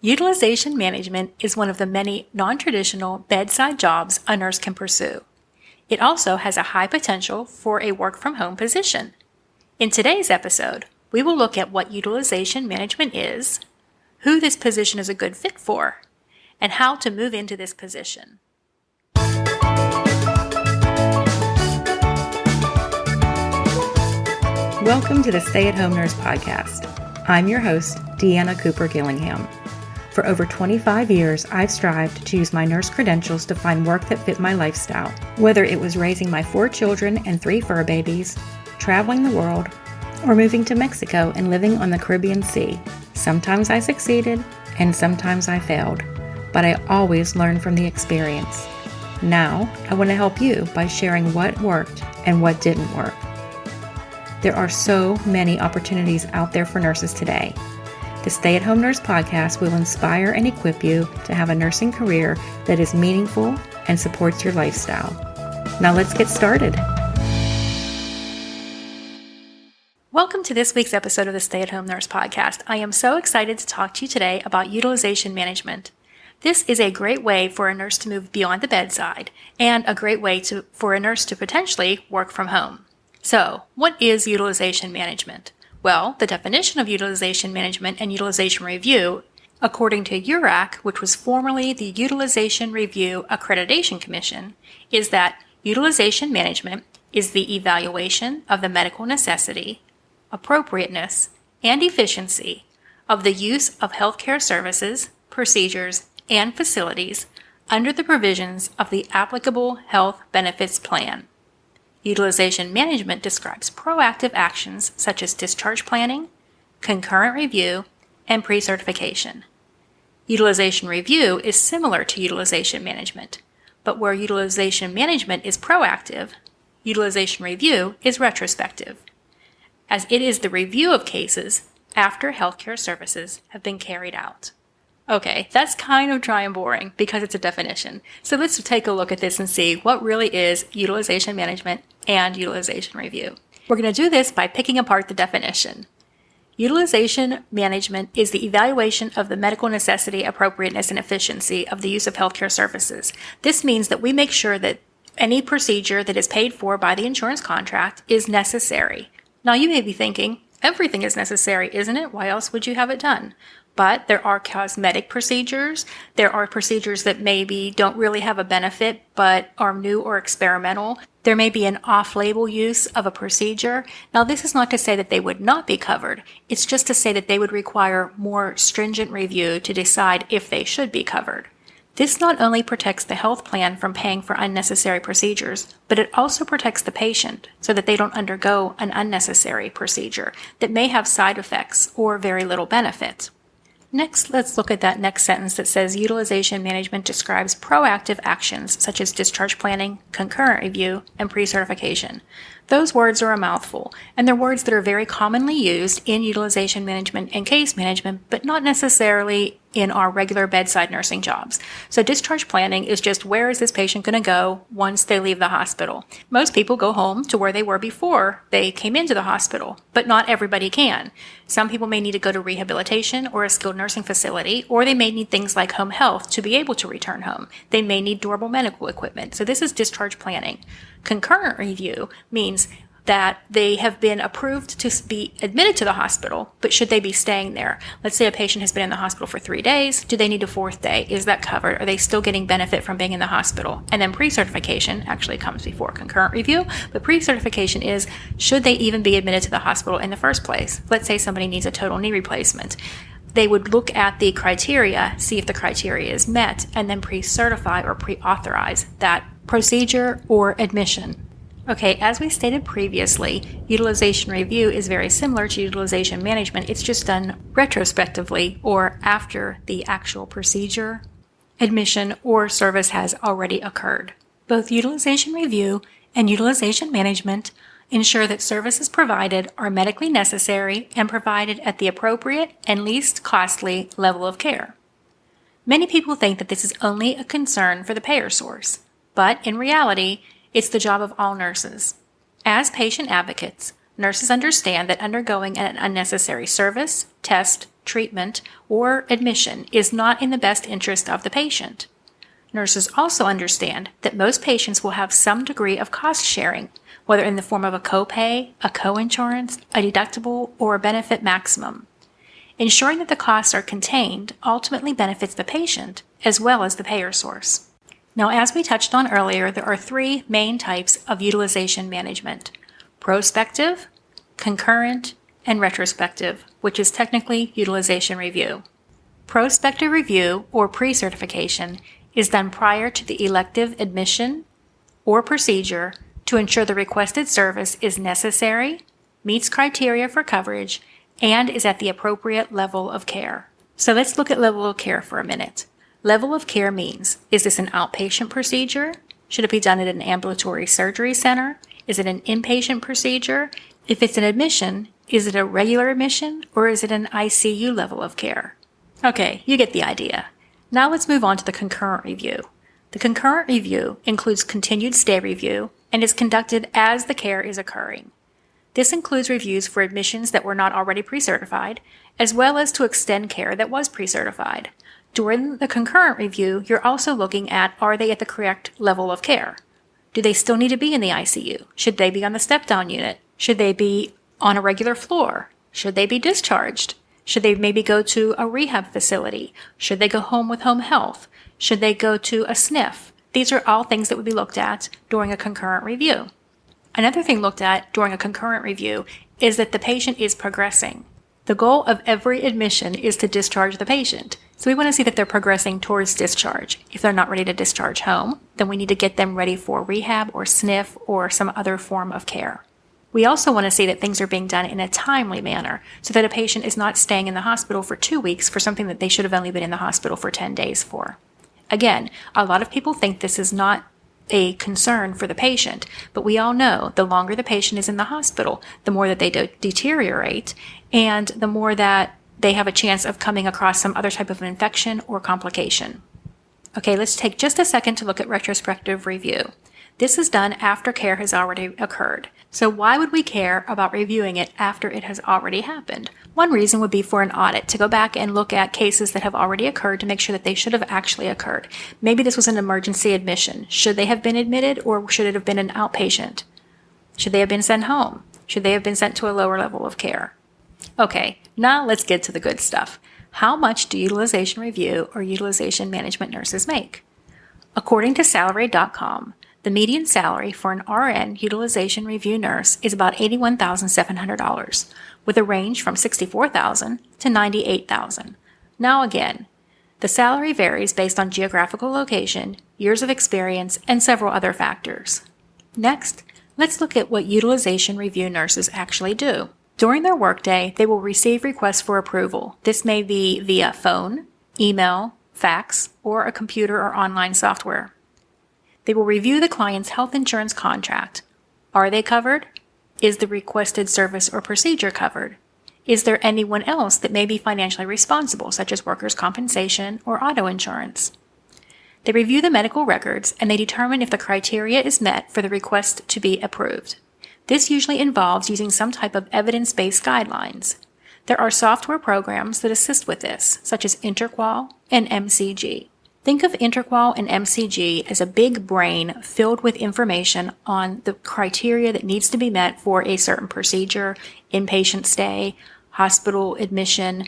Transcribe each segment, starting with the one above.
Utilization management is one of the many non-traditional bedside jobs a nurse can pursue. It also has a high potential for a work-from-home position. In today's episode, we will look at what utilization management is, who this position is a good fit for, and how to move into this position. Welcome to the Stay-at-Home Nurse Podcast. I'm your host, Deanna Cooper Gillingham. For over 25 years, I've strived to use my nurse credentials to find work that fit my lifestyle, whether it was raising my 4 children and 3 fur babies, traveling the world, or moving to Mexico and living on the Caribbean Sea. Sometimes I succeeded, and sometimes I failed, but I always learned from the experience. Now, I want to help you by sharing what worked and what didn't work. There are so many opportunities out there for nurses today. The Stay-at-Home Nurse Podcast will inspire and equip you to have a nursing career that is meaningful and supports your lifestyle. Now let's get started. Welcome to this week's episode of the Stay-at-Home Nurse Podcast. I am so excited to talk to you today about utilization management. This is a great way for a nurse to move beyond the bedside and a great way for a nurse to potentially work from home. So, what is utilization management? Well, the definition of utilization management and utilization review, according to URAC, which was formerly the Utilization Review Accreditation Commission, is that utilization management is the evaluation of the medical necessity, appropriateness, and efficiency of the use of healthcare services, procedures, and facilities under the provisions of the applicable health benefits plan. Utilization management describes proactive actions such as discharge planning, concurrent review, and pre-certification. Utilization review is similar to utilization management, but where utilization management is proactive, utilization review is retrospective, as it is the review of cases after healthcare services have been carried out. Okay, that's kind of dry and boring because it's a definition. So let's take a look at this and see what really is utilization management and utilization review. We're going to do this by picking apart the definition. Utilization management is the evaluation of the medical necessity, appropriateness, and efficiency of the use of healthcare services. This means that we make sure that any procedure that is paid for by the insurance contract is necessary. Now you may be thinking, everything is necessary, isn't it? Why else would you have it done? But there are cosmetic procedures. There are procedures that maybe don't really have a benefit but are new or experimental. There may be an off-label use of a procedure. Now, this is not to say that they would not be covered. It's just to say that they would require more stringent review to decide if they should be covered. This not only protects the health plan from paying for unnecessary procedures, but it also protects the patient so that they don't undergo an unnecessary procedure that may have side effects or very little benefit. Next, let's look at that next sentence that says utilization management describes proactive actions such as discharge planning, concurrent review, and pre-certification. Those words are a mouthful, and they're words that are very commonly used in utilization management and case management, but not necessarily in our regular bedside nursing jobs. So discharge planning is just where is this patient going to go once they leave the hospital. Most people go home to where they were before they came into the hospital, but not everybody can. Some people may need to go to rehabilitation or a skilled nursing facility, or they may need things like home health to be able to return home. They may need durable medical equipment. So this is discharge planning. Concurrent review means that they have been approved to be admitted to the hospital, but should they be staying there? Let's say a patient has been in the hospital for 3 days. Do they need a 4th day? Is that covered? Are they still getting benefit from being in the hospital? And then pre-certification actually comes before concurrent review, but pre-certification is, should they even be admitted to the hospital in the first place? Let's say somebody needs a total knee replacement. They would look at the criteria, see if the criteria is met, and then pre-certify or pre-authorize that procedure or admission. Okay, as we stated previously, utilization review is very similar to utilization management. It's just done retrospectively or after the actual procedure, admission, or service has already occurred. Both utilization review and utilization management ensure that services provided are medically necessary and provided at the appropriate and least costly level of care. Many people think that this is only a concern for the payer source, but in reality, it's the job of all nurses. As patient advocates, nurses understand that undergoing an unnecessary service, test, treatment, or admission is not in the best interest of the patient. Nurses also understand that most patients will have some degree of cost sharing, whether in the form of a copay, a coinsurance, a deductible, or a benefit maximum. Ensuring that the costs are contained ultimately benefits the patient as well as the payer source. Now, as we touched on earlier, there are three main types of utilization management: prospective, concurrent, and retrospective, which is technically utilization review. Prospective review, or pre-certification, is done prior to the elective admission or procedure to ensure the requested service is necessary, meets criteria for coverage, and is at the appropriate level of care. So let's look at level of care for a minute. Level of care means, is this an outpatient procedure? Should it be done at an ambulatory surgery center? Is it an inpatient procedure? If it's an admission, is it a regular admission or is it an ICU level of care? Okay, you get the idea. Now let's move on to the concurrent review. The concurrent review includes continued stay review and is conducted as the care is occurring. This includes reviews for admissions that were not already pre-certified, as well as to extend care that was pre-certified. During the concurrent review, you're also looking at, are they at the correct level of care? Do they still need to be in the ICU? Should they be on the step-down unit? Should they be on a regular floor? Should they be discharged? Should they maybe go to a rehab facility? Should they go home with home health? Should they go to a SNF? These are all things that would be looked at during a concurrent review. Another thing looked at during a concurrent review is that the patient is progressing. The goal of every admission is to discharge the patient. So we want to see that they're progressing towards discharge. If they're not ready to discharge home, then we need to get them ready for rehab or SNF or some other form of care. We also want to see that things are being done in a timely manner so that a patient is not staying in the hospital for 2 weeks for something that they should have only been in the hospital for 10 days for. Again, a lot of people think this is not a concern for the patient, but we all know the longer the patient is in the hospital, the more that they deteriorate and the more that they have a chance of coming across some other type of infection or complication. Okay, let's take just a second to look at retrospective review. This is done after care has already occurred. So why would we care about reviewing it after it has already happened? One reason would be for an audit, to go back and look at cases that have already occurred to make sure that they should have actually occurred. Maybe this was an emergency admission. Should they have been admitted or should it have been an outpatient? Should they have been sent home? Should they have been sent to a lower level of care? Okay, now let's get to the good stuff. How much do utilization review or utilization management nurses make? According to Salary.com, the median salary for an RN utilization review nurse is about $81,700, with a range from $64,000 to $98,000. Now again, the salary varies based on geographical location, years of experience, and several other factors. Next, let's look at what utilization review nurses actually do. During their workday, they will receive requests for approval. This may be via phone, email, fax, or a computer or online software. They will review the client's health insurance contract. Are they covered? Is the requested service or procedure covered? Is there anyone else that may be financially responsible, such as workers' compensation or auto insurance? They review the medical records and they determine if the criteria is met for the request to be approved. This usually involves using some type of evidence-based guidelines. There are software programs that assist with this, such as Interqual and MCG. Think of Interqual and MCG as a big brain filled with information on the criteria that needs to be met for a certain procedure, inpatient stay, hospital admission,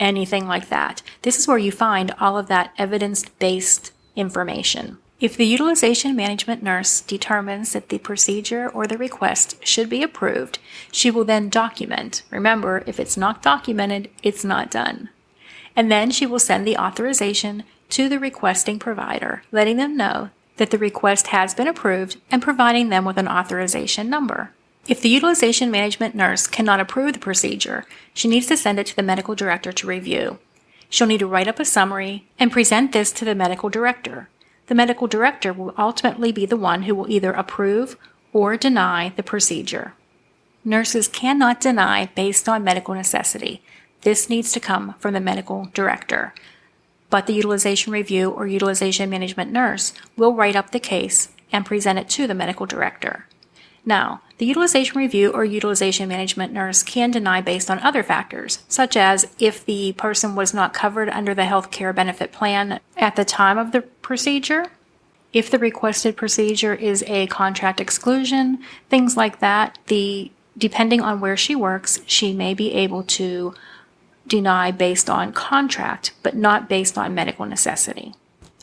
anything like that. This is where you find all of that evidence-based information. If the utilization management nurse determines that the procedure or the request should be approved, she will then document. Remember, if it's not documented, it's not done. And then she will send the authorization to the requesting provider, letting them know that the request has been approved and providing them with an authorization number. If the utilization management nurse cannot approve the procedure, she needs to send it to the medical director to review. She'll need to write up a summary and present this to the medical director. The medical director will ultimately be the one who will either approve or deny the procedure. Nurses cannot deny based on medical necessity. This needs to come from the medical director. But the utilization review or utilization management nurse will write up the case and present it to the medical director. Now, the utilization review or utilization management nurse can deny based on other factors, such as if the person was not covered under the health care benefit plan at the time of the procedure, if the requested procedure is a contract exclusion, things like that. Depending on where she works, she may be able to deny based on contract, but not based on medical necessity.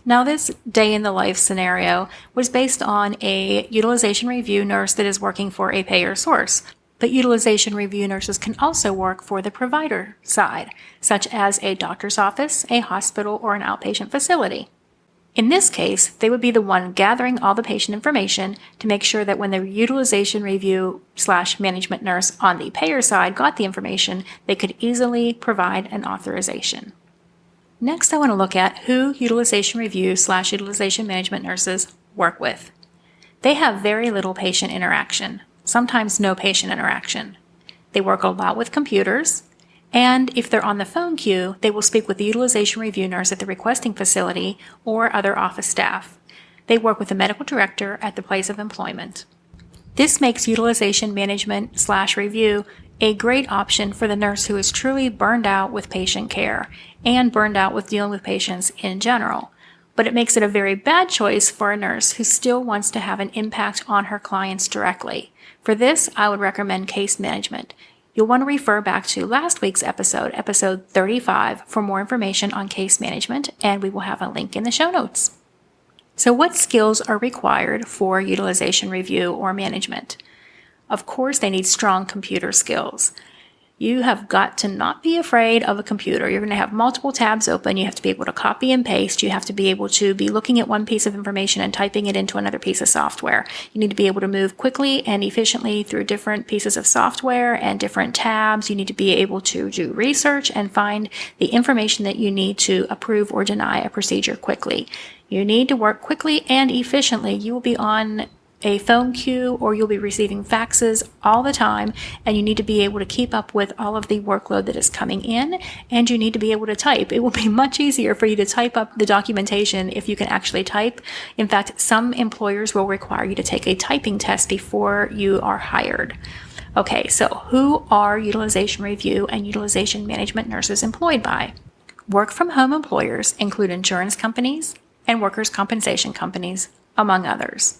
Now, this day in the life scenario was based on a utilization review nurse that is working for a payer source. But utilization review nurses can also work for the provider side, such as a doctor's office, a hospital, or an outpatient facility. In this case, they would be the one gathering all the patient information to make sure that when the utilization review/management nurse on the payer side got the information, they could easily provide an authorization. Next, I want to look at who utilization review/utilization management nurses work with. They have very little patient interaction, sometimes no patient interaction. They work a lot with computers, and if they're on the phone queue, they will speak with the utilization review nurse at the requesting facility or other office staff. They work with the medical director at the place of employment. This makes utilization management/review a great option for the nurse who is truly burned out with patient care and burned out with dealing with patients in general. But it makes it a very bad choice for a nurse who still wants to have an impact on her clients directly. For this, I would recommend case management. You'll want to refer back to last week's episode 35, for more information on case management, and we will have a link in the show notes. So what skills are required for utilization review or management? Of course, they need strong computer skills. You have got to not be afraid of a computer. You're going to have multiple tabs open. You have to be able to copy and paste. You have to be able to be looking at one piece of information and typing it into another piece of software. You need to be able to move quickly and efficiently through different pieces of software and different tabs. You need to be able to do research and find the information that you need to approve or deny a procedure quickly. You need to work quickly and efficiently. You will be on a phone queue or you'll be receiving faxes all the time, and you need to be able to keep up with all of the workload that is coming in, and you need to be able to type. It will be much easier for you to type up the documentation if you can actually type. In fact, some employers will require you to take a typing test before you are hired. Okay, so who are utilization review and utilization management nurses employed by? Work from home employers include insurance companies and workers' compensation companies, among others.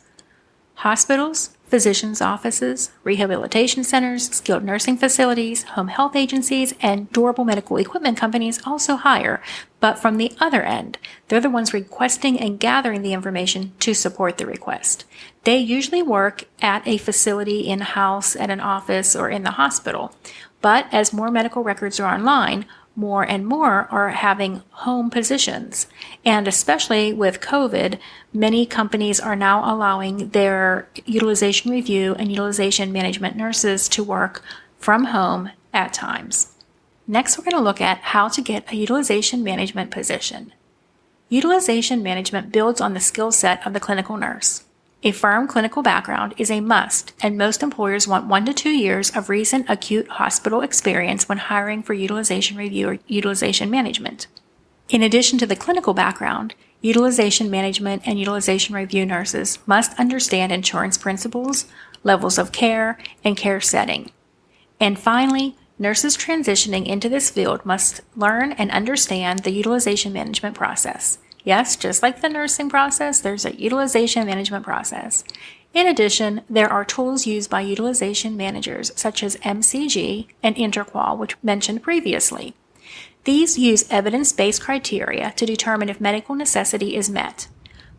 Hospitals, physicians' offices, rehabilitation centers, skilled nursing facilities, home health agencies, and durable medical equipment companies also hire, but from the other end, they're the ones requesting and gathering the information to support the request. They usually work at a facility in-house, at an office, or in the hospital. But as more medical records are online, more and more are having home positions. And especially with COVID, many companies are now allowing their utilization review and utilization management nurses to work from home at times. Next, we're going to look at how to get a utilization management position. Utilization management builds on the skill set of the clinical nurse. A firm clinical background is a must, and most employers want 1 to 2 years of recent acute hospital experience when hiring for utilization review or utilization management. In addition to the clinical background, utilization management and utilization review nurses must understand insurance principles, levels of care, and care setting. And finally, nurses transitioning into this field must learn and understand the utilization management process. Yes, just like the nursing process, there's a utilization management process. In addition, there are tools used by utilization managers such as MCG and Interqual, which mentioned previously. These use evidence-based criteria to determine if medical necessity is met.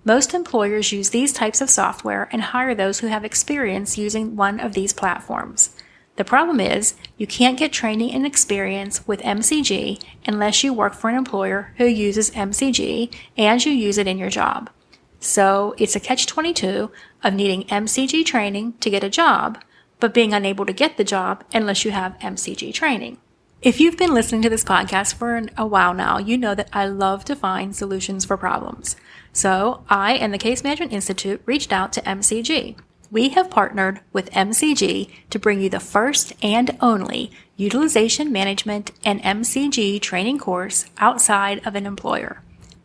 Most employers use these types of software and hire those who have experience using one of these platforms. The problem is, you can't get training and experience with MCG unless you work for an employer who uses MCG and you use it in your job. So it's a catch-22 of needing MCG training to get a job, but being unable to get the job unless you have MCG training. If you've been listening to this podcast for a while now, you know that I love to find solutions for problems. So I and the Case Management Institute reached out to MCG. We have partnered with MCG to bring you the first and only utilization management and MCG training course outside of an employer.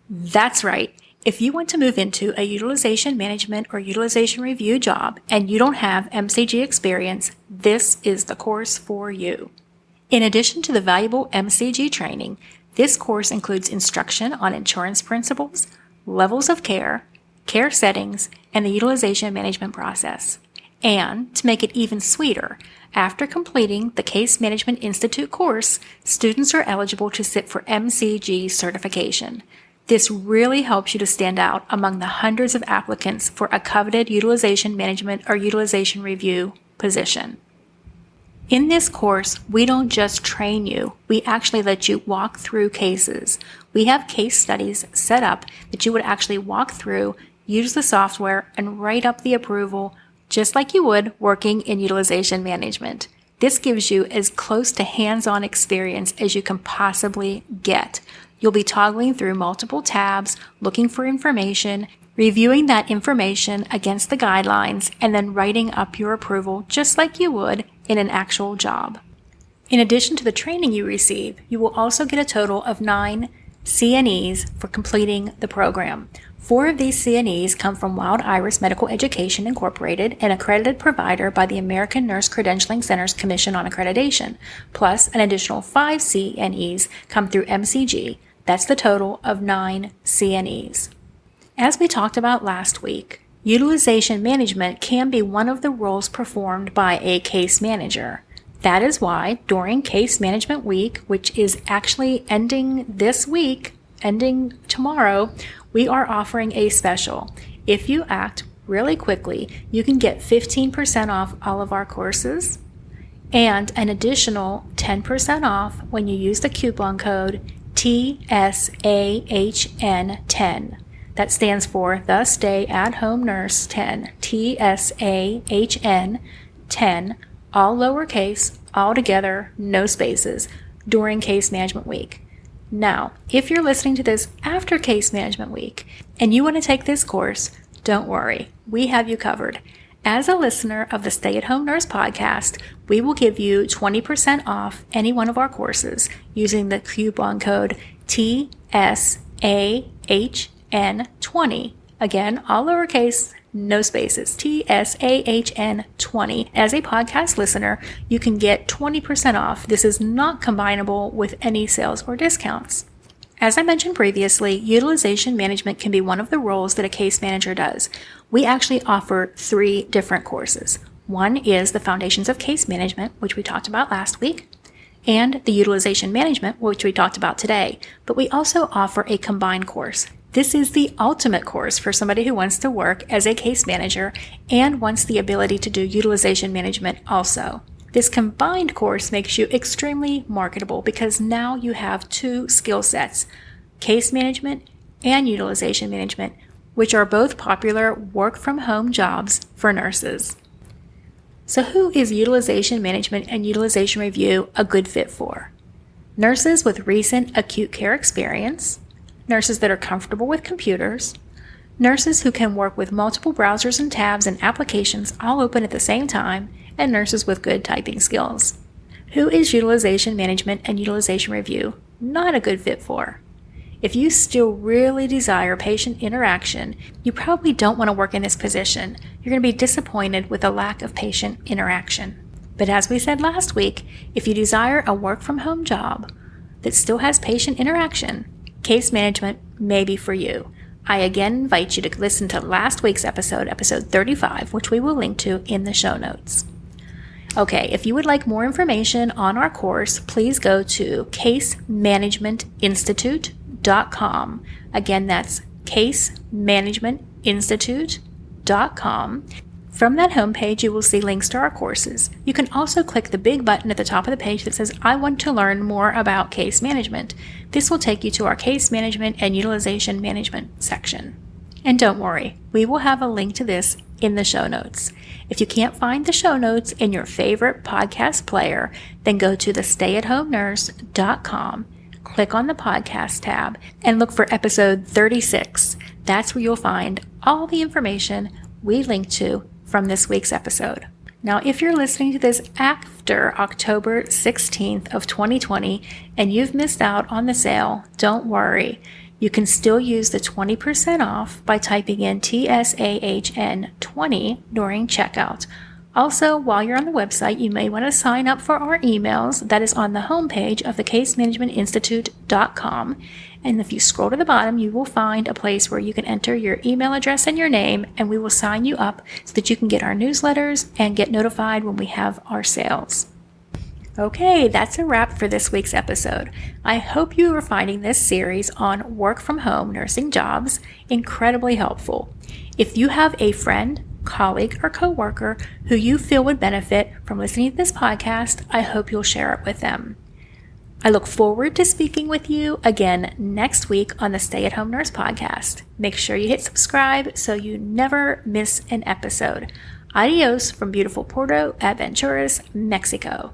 That's right. If you want to move into a utilization management or utilization review job and you don't have MCG experience, this is the course for you. In addition to the valuable MCG training, this course includes instruction on insurance principles, levels of care, care settings, and the utilization management process. And to make it even sweeter, after completing the Case Management Institute course, students are eligible to sit for MCG certification. This really helps you to stand out among the hundreds of applicants for a coveted utilization management or utilization review position. In this course, we don't just train you, we actually let you walk through cases. We have case studies set up that you would actually walk through, use the software, and write up the approval just like you would working in utilization management. This gives you as close to hands-on experience as you can possibly get. You'll be toggling through multiple tabs, looking for information, reviewing that information against the guidelines, and then writing up your approval just like you would in an actual job. In addition to the training you receive, you will also get a total of 9 CNEs for completing the program. 4 of these CNEs come from Wild Iris Medical Education Incorporated, an accredited provider by the American Nurse Credentialing Centers Commission on Accreditation, plus an additional 5 CNEs come through MCG. That's the total of 9 CNEs. As we talked about last week, utilization management can be one of the roles performed by a case manager. That is why during Case Management Week, which is actually ending this week, ending tomorrow, we are offering a special. If you act really quickly, you can get 15% off all of our courses and an additional 10% off when you use the coupon code TSAHN10. That stands for the Stay at Home Nurse 10, TSAHN 10, all lowercase, all together, no spaces, during Case Management Week. Now, if you're listening to this after Case Management Week and you want to take this course, don't worry, we have you covered. As a listener of the Stay at Home Nurse podcast, we will give you 20% off any one of our courses using the coupon code TSAHN20. Again, all lowercase, no spaces, TSAHN20. As a podcast listener, you can get 20% off. This is not combinable with any sales or discounts. As I mentioned previously, utilization management can be one of the roles that a case manager does. We actually offer 3 different courses. One is the Foundations of Case Management, which we talked about last week, and the Utilization Management, which we talked about today. But we also offer a combined course. This is the ultimate course for somebody who wants to work as a case manager and wants the ability to do utilization management also. This combined course makes you extremely marketable because now you have 2 skill sets, case management and utilization management, which are both popular work-from-home jobs for nurses. So who is utilization management and utilization review a good fit for? Nurses with recent acute care experience, nurses that are comfortable with computers, nurses who can work with multiple browsers and tabs and applications all open at the same time, and nurses with good typing skills. Who is utilization management and utilization review not a good fit for? If you still really desire patient interaction, you probably don't want to work in this position. You're going to be disappointed with the lack of patient interaction. But as we said last week, if you desire a work-from-home job that still has patient interaction, case management may be for you. I again invite you to listen to last week's episode 35, which we will link to in the show notes. Okay, if you would like more information on our course, please go to casemanagementinstitute.com. Again, that's casemanagementinstitute.com. From that homepage, you will see links to our courses. You can also click the big button at the top of the page that says, I want to learn more about case management. This will take you to our case management and utilization management section. And don't worry, we will have a link to this in the show notes. If you can't find the show notes in your favorite podcast player, then go to thestayathomenurse.com, click on the podcast tab, and look for episode 36. That's where you'll find all the information we linked to from this week's episode. Now, if you're listening to this after October 16th of 2020 and you've missed out on the sale, don't worry. You can still use the 20% off by typing in TSAHN20 during checkout. Also, while you're on the website, you may want to sign up for our emails that is on the homepage of thecasemanagementinstitute.com. And if you scroll to the bottom, you will find a place where you can enter your email address and your name, and we will sign you up so that you can get our newsletters and get notified when we have our sales. Okay, that's a wrap for this week's episode. I hope you are finding this series on work from home nursing jobs incredibly helpful. If you have a friend, colleague, or coworker who you feel would benefit from listening to this podcast, I hope you'll share it with them. I look forward to speaking with you again next week on the Stay at Home Nurse podcast. Make sure you hit subscribe so you never miss an episode. Adios from beautiful Puerto Aventuras, Mexico.